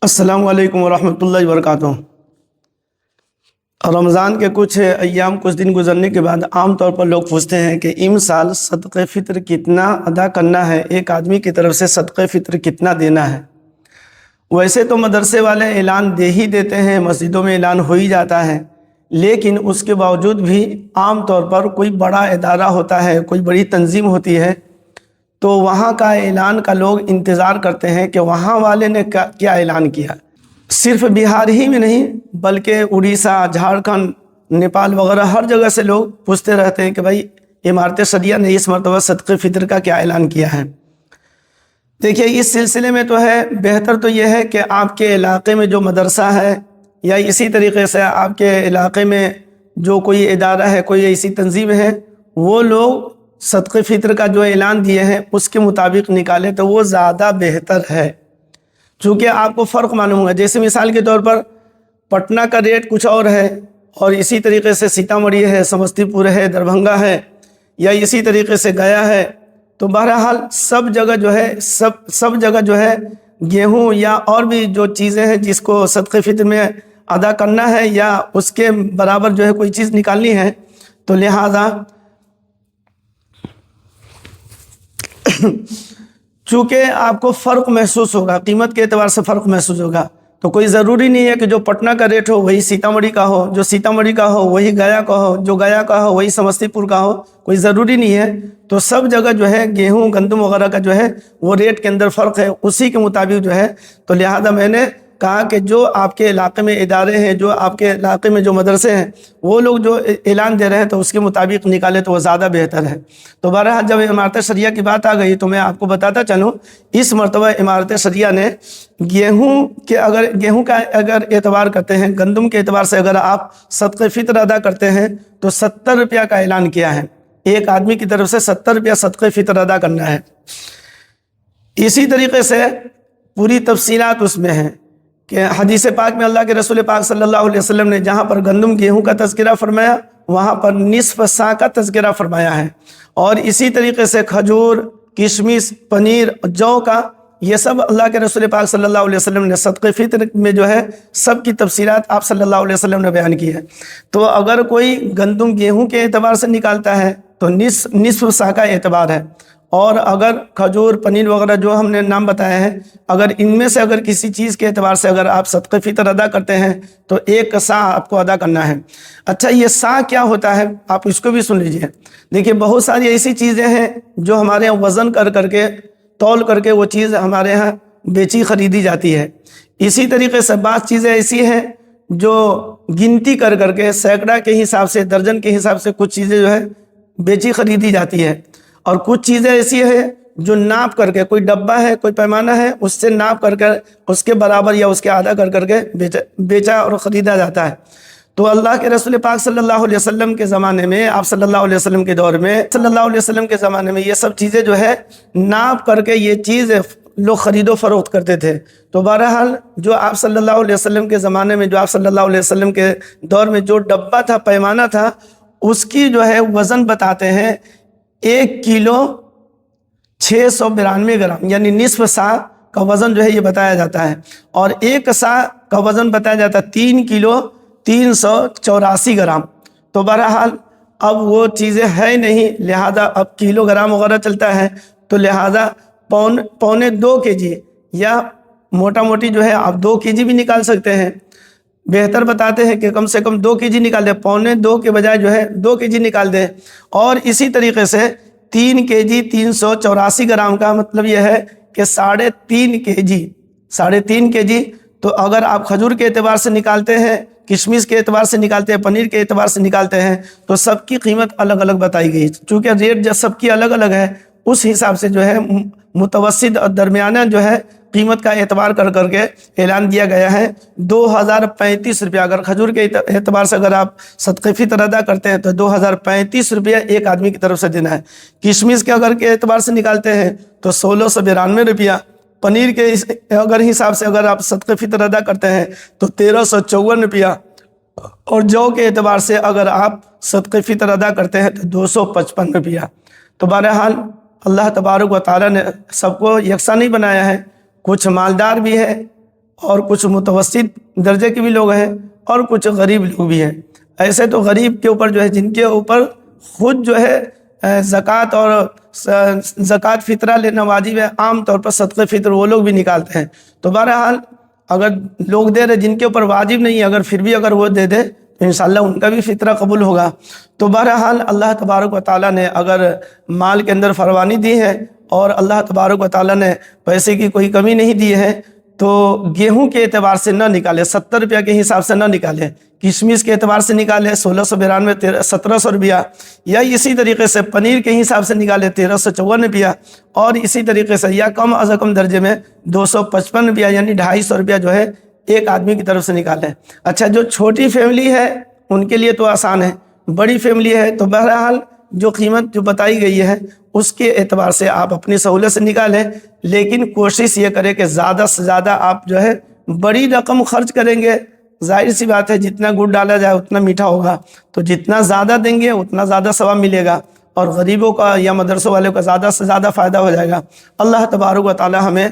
السلام علیکم ورحمۃ اللہ وبرکاتہ۔ رمضان کے کچھ ایام کچھ دن گزرنے کے بعد عام طور پر لوگ پوچھتے ہیں کہ سال صدقہ فطر کتنا ادا کرنا ہے، ایک آدمی کی طرف سے صدقہ فطر کتنا دینا ہے۔ ویسے تو مدرسے والے اعلان دے ہی دیتے ہیں، مسجدوں میں اعلان ہو ہی جاتا ہے، لیکن اس کے باوجود بھی عام طور پر کوئی بڑا ادارہ ہوتا ہے، کوئی بڑی تنظیم ہوتی ہے، تو وہاں کا اعلان کا لوگ انتظار کرتے ہیں کہ وہاں والے نے کیا اعلان کیا۔ صرف بہار ہی میں نہیں بلکہ اڑیسہ، جھارکھنڈ، نیپال وغیرہ ہر جگہ سے لوگ پوچھتے رہتے ہیں کہ بھائی امارت شریعہ نے اس مرتبہ صدقہ فطر کا کیا اعلان کیا ہے۔ دیکھیے اس سلسلے میں تو ہے، بہتر تو یہ ہے کہ آپ کے علاقے میں جو مدرسہ ہے یا اسی طریقے سے آپ کے علاقے میں جو کوئی ادارہ ہے، کوئی ایسی تنظیم ہے، وہ لوگ صدقہ فطر کا جو اعلان دیے ہیں اس کے مطابق نکالے تو وہ زیادہ بہتر ہے، چونکہ آپ کو فرق معلوم ہوگا۔ جیسے مثال کے طور پر پٹنہ کا ریٹ کچھ اور ہے، اور اسی طریقے سے سیتامڑھی ہے، سمستی پور ہے، دربھنگا ہے، یا اسی طریقے سے گیا ہے، تو بہرحال سب جگہ جو ہے گیہوں یا اور بھی جو چیزیں ہیں جس کو صدقہ فطر میں ادا کرنا ہے یا اس کے برابر جو ہے کوئی چیز نکالنی ہے، تو لہذا چونکہ آپ کو فرق محسوس ہوگا، قیمت کے اعتبار سے فرق محسوس ہوگا، تو کوئی ضروری نہیں ہے کہ جو پٹنہ کا ریٹ ہو وہی سیتامڑھی کا ہو، جو سیتامڑھی کا ہو وہی گیا کا ہو، جو گیا کا ہو وہی سمستی پور کا ہو، کوئی ضروری نہیں ہے۔ تو سب جگہ جو ہے گیہوں گندم وغیرہ کا جو ہے وہ ریٹ کے اندر فرق ہے، اسی کے مطابق جو ہے، تو لہذا میں نے کہا کہ جو آپ کے علاقے میں ادارے ہیں، جو آپ کے علاقے میں جو مدرسے ہیں، وہ لوگ جو اعلان دے رہے ہیں تو اس کے مطابق نکالے تو وہ زیادہ بہتر ہے۔ تو بہرحال جب امارت شریعہ کی بات آ گئی تو میں آپ کو بتاتا چلوں، اس مرتبہ امارت شریعہ نے گیہوں کا اگر اعتبار کرتے ہیں، گندم کے اعتبار سے اگر آپ صدقہ فطر ادا کرتے ہیں تو 70 روپیہ کا اعلان کیا ہے، ایک آدمی کی طرف سے 70 روپیہ صدقہ فطر ادا کرنا ہے۔ اسی طریقے سے پوری تفصیلات اس میں ہیں کہ حدیث پاک میں اللہ کے رسول پاک صلی اللہ علیہ وسلم نے جہاں پر گندم گیہوں کا تذکرہ فرمایا وہاں پر نصف سا کا تذکرہ فرمایا ہے، اور اسی طریقے سے کھجور، کشمش، پنیر، جو کا، یہ سب اللہ کے رسول پاک صلی اللہ علیہ وسلم نے صدقہ فطر میں جو ہے سب کی تفصیلات آپ صلی اللہ علیہ وسلم نے بیان کی ہے۔ تو اگر کوئی گندم گیہوں کے اعتبار سے نکالتا ہے تو نصف سا کا اعتبار ہے، اور اگر کھجور، پنیر وغیرہ جو ہم نے نام بتایا ہے، اگر ان میں سے اگر کسی چیز کے اعتبار سے اگر آپ صدقہ فطر ادا کرتے ہیں تو 1 سا آپ کو ادا کرنا ہے۔ اچھا، یہ سا کیا ہوتا ہے آپ اس کو بھی سن لیجئے۔ دیکھیے بہت ساری ایسی چیزیں ہیں جو ہمارے یہاں وزن کر کے تول کر کے وہ چیز ہمارے ہاں بیچی خریدی جاتی ہے۔ اسی طریقے سے بعض چیزیں ایسی ہیں جو گنتی کر کے سینکڑا کے حساب سے، درجن کے حساب سے کچھ چیزیں جو ہے بیچی خریدی جاتی ہے، اور کچھ چیزیں ایسی ہیں جو ناپ کر کے، کوئی ڈبہ ہے، کوئی پیمانہ ہے، اس سے ناپ کر اس کے برابر یا اس کے آدھا کر کے بیچا اور خریدا جاتا ہے۔ تو اللہ کے رسول پاک صلی اللہ علیہ وسلم کے زمانے میں، آپ صلی اللہ علیہ وسلم کے دور میں، صلی اللہ علیہ وسلم کے زمانے میں یہ سب چیزیں جو ہے ناپ کر کے یہ چیز لوگ خرید و فروخت کرتے تھے۔ تو بہرحال جو آپ صلی اللہ علیہ وسلم کے زمانے میں، جو آپ صلی اللہ علیہ وسلم کے دور میں جو ڈبہ تھا، پیمانہ تھا، اس کی جو ہے وزن بتاتے ہیں 1 کلو 692 گرام، یعنی نصف سا کا وزن جو ہے یہ بتایا جاتا ہے، اور 1 سا کا وزن بتایا جاتا ہے 3 کلو 384 گرام۔ تو بہرحال اب وہ چیزیں ہے نہیں، لہذا اب کلو گرام وغیرہ چلتا ہے، تو لہذا پونے 2 kg یا موٹا موٹی جو ہے آپ 2 kg بھی نکال سکتے ہیں۔ بہتر بتاتے ہیں کہ کم سے کم 2 kg نکال دیں، پونے 2 کے بجائے جو ہے 2 kg نکال دیں، اور اسی طریقے سے 3 kg 384 گرام کا مطلب یہ ہے کہ 3.5 kg۔ تو اگر آپ کھجور کے اعتبار سے نکالتے ہیں، کشمش کے اعتبار سے نکالتے ہیں، پنیر کے اعتبار سے نکالتے ہیں، تو سب کی قیمت الگ الگ بتائی گئی، چونکہ ریٹ جب سب کی الگ الگ ہے اس حساب سے جو ہے متوسط اور درمیانہ جو ہے قیمت کا اعتبار کر کے اعلان دیا گیا ہے 2035 روپیہ۔ اگر کھجور کے اعتبار سے اگر آپ صدقہ فطر ادا کرتے ہیں تو 2035 روپیہ ایک آدمی کی طرف سے دینا ہے۔ کشمش کے اگر کے اعتبار سے نکالتے ہیں تو 1692 روپیہ۔ پنیر کے اگر حساب سے اگر آپ صدقہ فطر ادا کرتے ہیں تو 1354 روپیہ، اور جو کے اعتبار سے اگر آپ صدقہ فطر ادا کرتے ہیں تو 255 روپیہ۔ تو بہرحال اللہ تبارک و تعالیٰ نے سب کو یکساں نہیں بنایا ہے، کچھ مالدار بھی ہے اور کچھ متوسط درجے کے بھی لوگ ہیں اور کچھ غریب لوگ بھی ہیں۔ ایسے تو غریب کے اوپر جو ہے، جن کے اوپر خود جو ہے زکوٰۃ اور زکوٰۃ فطرہ لینا واجب ہے، عام طور پر صدقہ فطر وہ لوگ بھی نکالتے ہیں۔ تو بہرحال اگر لوگ دے رہے جن کے اوپر واجب نہیں ہے، اگر پھر بھی اگر وہ دے دے تو انشاءاللہ ان کا بھی فطرہ قبول ہوگا۔ تو بہرحال اللہ تبارک و تعالیٰ نے اگر مال کے اندر فراوانی دی ہے اور اللہ تبارک و تعالیٰ نے پیسے کی کوئی کمی نہیں دی ہے، تو گیہوں کے اعتبار سے نہ نکالے، 70 روپیہ کے حساب سے نہ نکالے، کشمش کے اعتبار سے نکالے 1692 1700 روپیہ، یا اسی طریقے سے پنیر کے حساب سے نکالے 1354 روپیہ، اور اسی طریقے سے یا کم از کم درجے میں 255 روپیہ یعنی 250 روپیہ جو ہے ایک آدمی کی طرف سے نکالے۔ اچھا، جو چھوٹی فیملی ہے ان کے لیے تو آسان ہے، بڑی فیملی ہے تو بہرحال جو قیمت جو بتائی گئی ہے اس کے اعتبار سے آپ اپنی سہولت سے نکالیں، لیکن کوشش یہ کریں کہ زیادہ سے زیادہ آپ جو ہے بڑی رقم خرچ کریں گے۔ ظاہر سی بات ہے، جتنا گڑ ڈالا جائے اتنا میٹھا ہوگا، تو جتنا زیادہ دیں گے اتنا زیادہ ثواب ملے گا، اور غریبوں کا یا مدرسوں والوں کا زیادہ سے زیادہ فائدہ ہو جائے گا۔ اللہ تبارک و تعالی ہمیں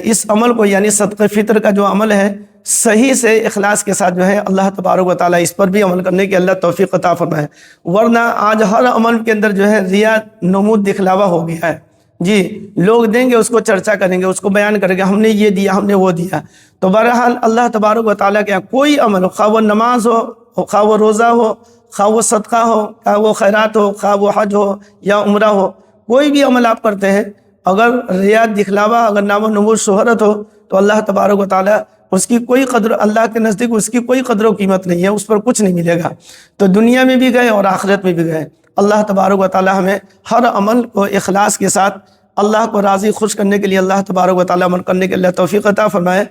اس عمل کو یعنی صدقہ فطر کا جو عمل ہے صحیح سے اخلاص کے ساتھ جو ہے اللہ تبارک و تعالی اس پر بھی عمل کرنے کی اللہ توفیق عطا فرمائے۔ ورنہ آج ہر عمل کے اندر جو ہے ریا نمود دکھلاوا ہو گیا ہے۔ جی، لوگ دیں گے اس کو چرچا کریں گے، اس کو بیان کریں گے، ہم نے یہ دیا، ہم نے وہ دیا۔ تو بہرحال اللہ تبارک و تعالیٰ کے کوئی عمل ہو، خواہ وہ نماز ہو، خواہ وہ روزہ ہو، خواہ وہ صدقہ ہو، خواہ وہ خیرات ہو، خواہ وہ حج ہو یا عمرہ ہو، کوئی بھی عمل آپ کرتے ہیں اگر ریا دکھلاوا، اگر نام و نمود شہرت ہو تو اللہ تبارک و تعالیٰ اس کی کوئی قدر، اللہ کے نزدیک اس کی کوئی قدر و قیمت نہیں ہے، اس پر کچھ نہیں ملے گا۔ تو دنیا میں بھی گئے اور آخرت میں بھی گئے۔ اللہ تبارک و تعالی ہمیں ہر عمل کو اخلاص کے ساتھ اللہ کو راضی خوش کرنے کے لیے اللہ تبارک و تعالی عمل کرنے کے لیے توفیق عطا فرمائے۔